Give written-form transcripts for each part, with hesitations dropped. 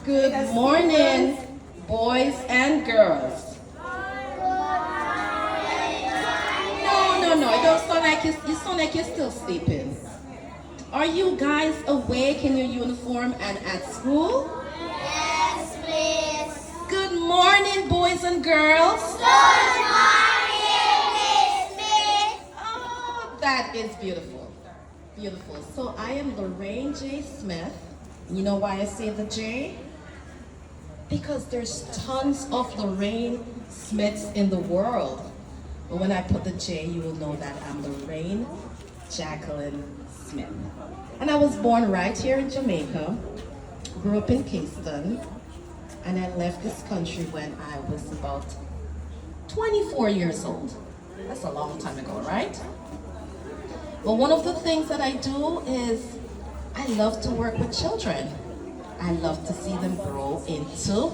Good morning, boys and girls. No, it don't sound like you sound like you're still sleeping. Are you guys awake in your uniform and at school? Yes, please. Good morning, boys and girls. Good morning, Miss Smith. Oh, that is beautiful. Beautiful. So I am Lorraine J Smith. You know why I say the J? Because there's tons of Lorraine Smiths in the world. But when I put the J, you will know that I'm Lorraine Jacqueline Smith. And I was born right here in Jamaica, grew up in Kingston, and I left this country when I was about 24 years old. That's a long time ago, right? But one of the things that I do is I love to work with children. I love to see them grow into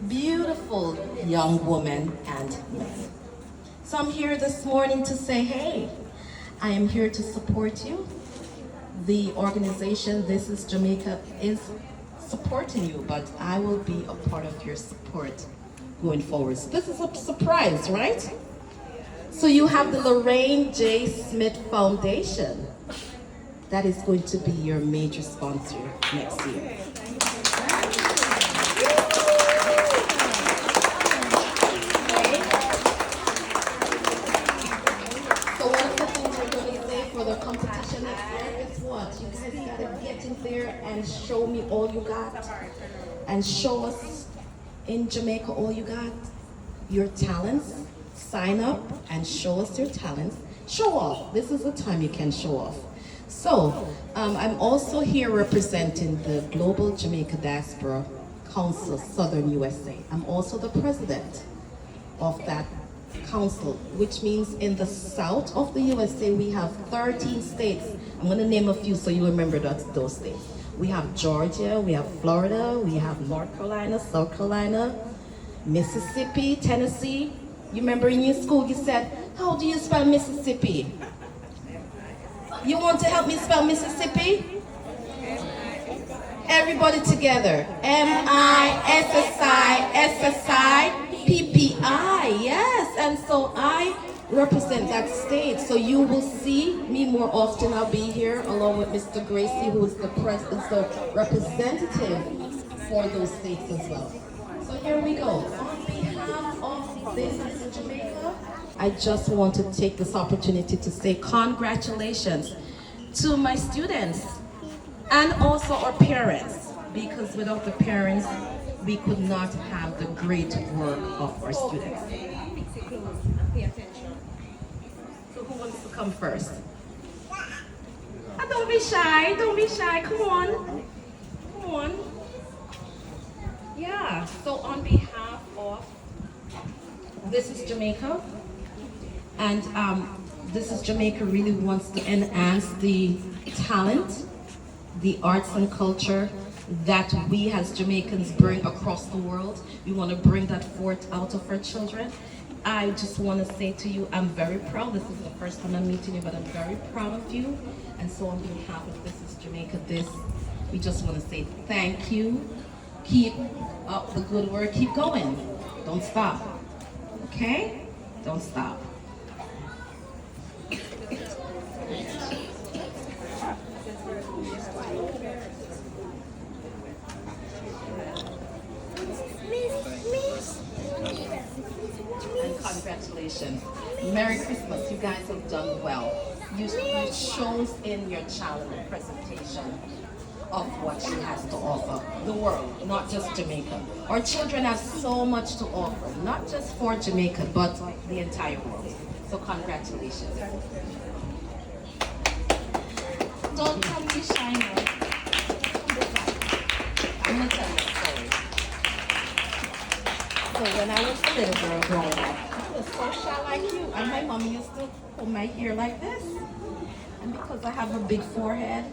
beautiful young women and men. So I'm here this morning to say, hey, I am here to support you. The organization, This is Jamaica, is supporting you, but I will be a part of your support going forward. So this is a surprise, right? So you have the Lorraine J Smith Foundation. That is going to be your major sponsor next year. So one of the things we're going to say for the competition next year is what? You guys got to get in there and show me all you got. And show us in Jamaica all you got. Your talents. Sign up and show us your talents. Show off. This is the time you can show off. So, I'm also here representing the Global Jamaica Diaspora Council, Southern USA. I'm also the president of that council, which means in the south of the USA, we have 13 states. I'm gonna name a few so you remember those states. We have Georgia, we have Florida, we have North Carolina, South Carolina, Mississippi, Tennessee. You remember in your school you said, how do you spell Mississippi? You want to help me spell Mississippi? Everybody together. M-I-S-S-I-S-S-I-P-P-I. Yes, and so I represent that state. So you will see me more often. I'll be here along with Mr. Gracie, who is the representative for those states as well. So here we go. On behalf of This is Jamaica, I just want to take this opportunity to say congratulations to my students and also our parents, because without the parents, we could not have the great work of our students. So who wants to come first? Don't be shy, come on. Yeah, so on behalf of This is Jamaica, and This is Jamaica really wants to enhance the talent, the arts and culture that we as Jamaicans bring across the world. We want to bring that forth out of our children. I just want to say to you, I'm very proud. This is the first time I'm meeting you, but I'm very proud of you. And so on behalf of This is Jamaica, we just want to say thank you. Keep up the good work. Keep going. Don't stop. Okay? Don't stop. And congratulations. Merry Christmas. You guys have done well. You shows in your child presentation of what she has to offer the world, not just Jamaica. Our children have so much to offer, not just for Jamaica, but the entire world. So congratulations. Don't come be shy now. I'm gonna tell you a story. So when I was a little girl growing up, I was so shy like you, and my mom used to pull my hair like this. And because I have a big forehead,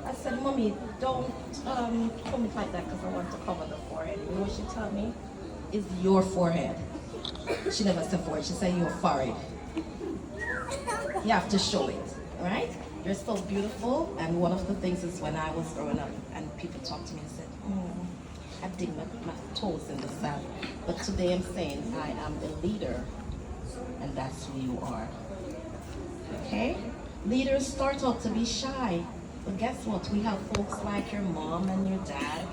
I said, Mommy, don't comb it like that because I want to cover the forehead. You know what she told me? It's your forehead. She never said forehead, she said your forehead. You have to show it, right? You're so beautiful, and one of the things is when I was growing up and people talked to me and said, I dig my toes in the sand. But today I'm saying I am a leader, and that's who you are. Okay? Leaders start out to be shy, but guess what? We have folks like your mom and your dad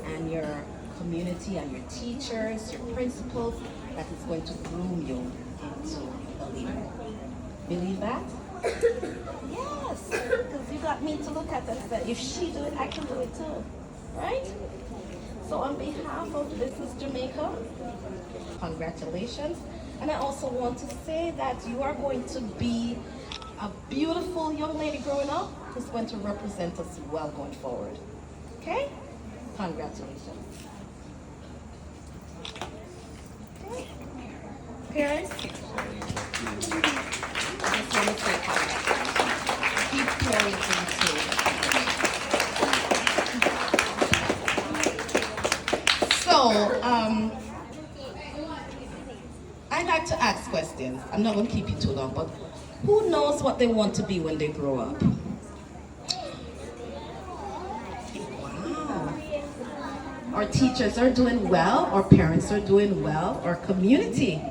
and your community and your teachers, your principals, that is going to groom you into a leader. Believe that? Yes, because you got me to look at and say, if she do it, I can do it too, right? So on behalf of Business Jamaica, congratulations. And I also want to say that you are going to be a beautiful young lady growing up who's going to represent us well going forward. Okay? Congratulations. Okay. Parents, I just want to say congratulations. Keep pouring into. So, I like to ask questions. I'm not going to keep you too long, but who knows what they want to be when they grow up? Wow. Our teachers are doing well, our parents are doing well, our community,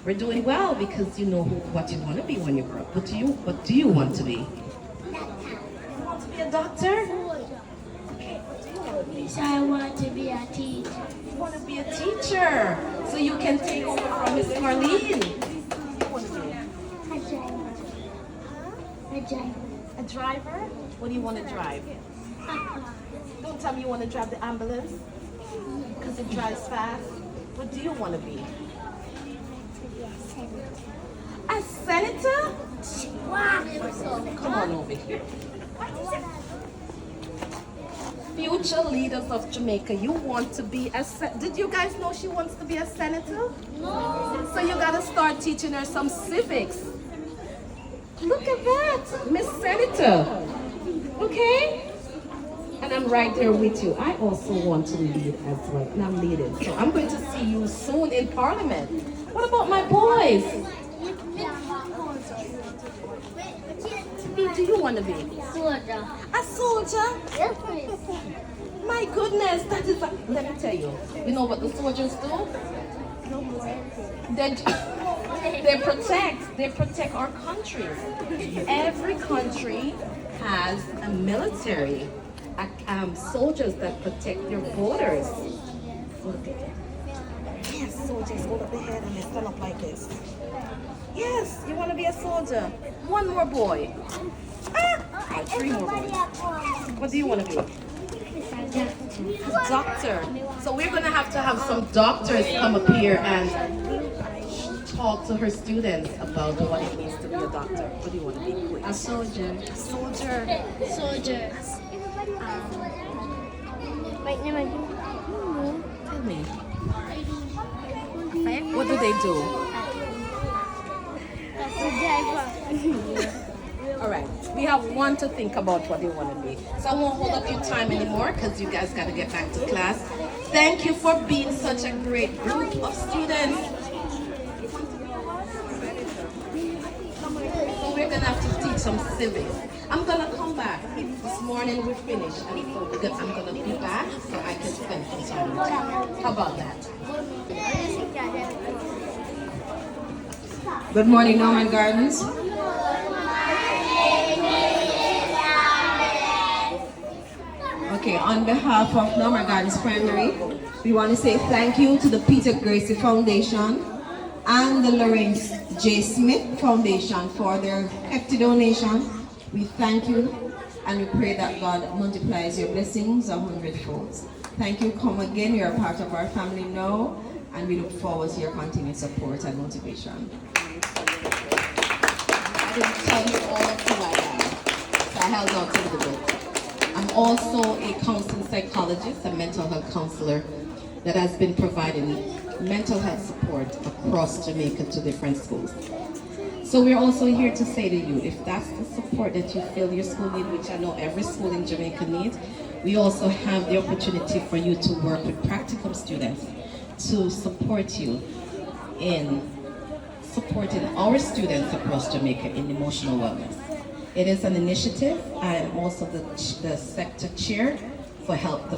we're doing well because you know what you want to be when you grow up. What do you want to be? You want to be a doctor? Okay, what do you want to be? So I want to be a teacher. You want to be a teacher, so you can take over from Miss Marlene. What do you want to be? A driver. A driver? What do you want to drive? Don't tell me you want to drive the ambulance, because it drives fast. What do you want to be? A senator? Wow. Come on over here. Future leaders of Jamaica, you want to be a did you guys know she wants to be a senator? No. So you gotta start teaching her some civics. Look at that, Miss Senator. Okay? And I'm right there with you. I also want to lead as well, and I'm leading. So I'm going to see you soon in Parliament. What about my boys? What do you want to be? Soldier. A soldier? Yes, please. My goodness, that is let me tell you. You know what the soldiers do? They protect our countries. Every country has a military, soldiers that protect their borders. Look at that. Yes, soldiers hold up their head and they stand up like this. Yes, you want to be a soldier. One more boy. Three more boys. What do you want to be? A doctor. So we're going to have some doctors come up here and talk to her students about what it means to be a doctor. What do you want to be? A soldier. A soldier. Soldier. Tell me. What do they do? All right, we have one to think about what they want to be. So I won't hold up your time anymore because you guys got to get back to class. Thank you for being such a great group of students. So we're going to have to teach some civics. I'm going to come back. This morning we finished, and so I'm going to be back so I can spend some time with you. How about that? Good morning, Norman Gardens. Okay, on behalf of Norman Gardens Primary, we want to say thank you to the Peter Gracie Foundation and the Lorraine J Smith Foundation for their hefty donation. We thank you and we pray that God multiplies your blessings 100-fold. Thank you. Come again. You're a part of our family now, and we look forward to your continued support and motivation. I didn't tell you all of who I am, so I held on to the book. I'm also a counseling psychologist, a mental health counselor that has been providing mental health support across Jamaica to different schools. So we're also here to say to you, if that's the support that you feel your school needs, which I know every school in Jamaica needs, we also have the opportunity for you to work with practicum students to support you in supporting our students across Jamaica in emotional wellness. It is an initiative. I am also the sector chair for health,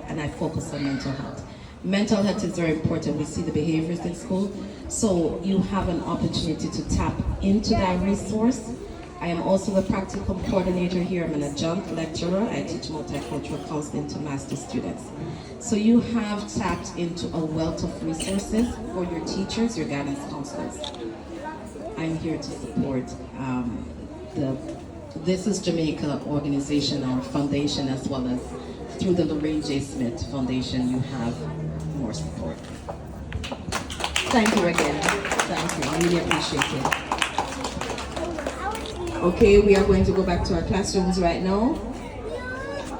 and I focus on mental health. Mental health is very important. We see the behaviors in school, so you have an opportunity to tap into that resource. I am also the practical coordinator here. I'm an adjunct lecturer. I teach multicultural counseling to master's students. So you have tapped into a wealth of resources for your teachers, your guidance counselors. I'm here to support This is Jamaica organization, our foundation, as well as through the Lorraine J Smith Foundation, you have more support. Thank you again. Thank you. I really appreciate it. Okay, we are going to go back to our classrooms right now.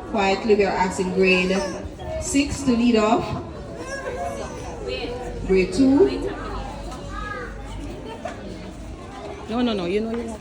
Quietly, we are asking grade 6 to lead off. Grade 2. No, you know you have.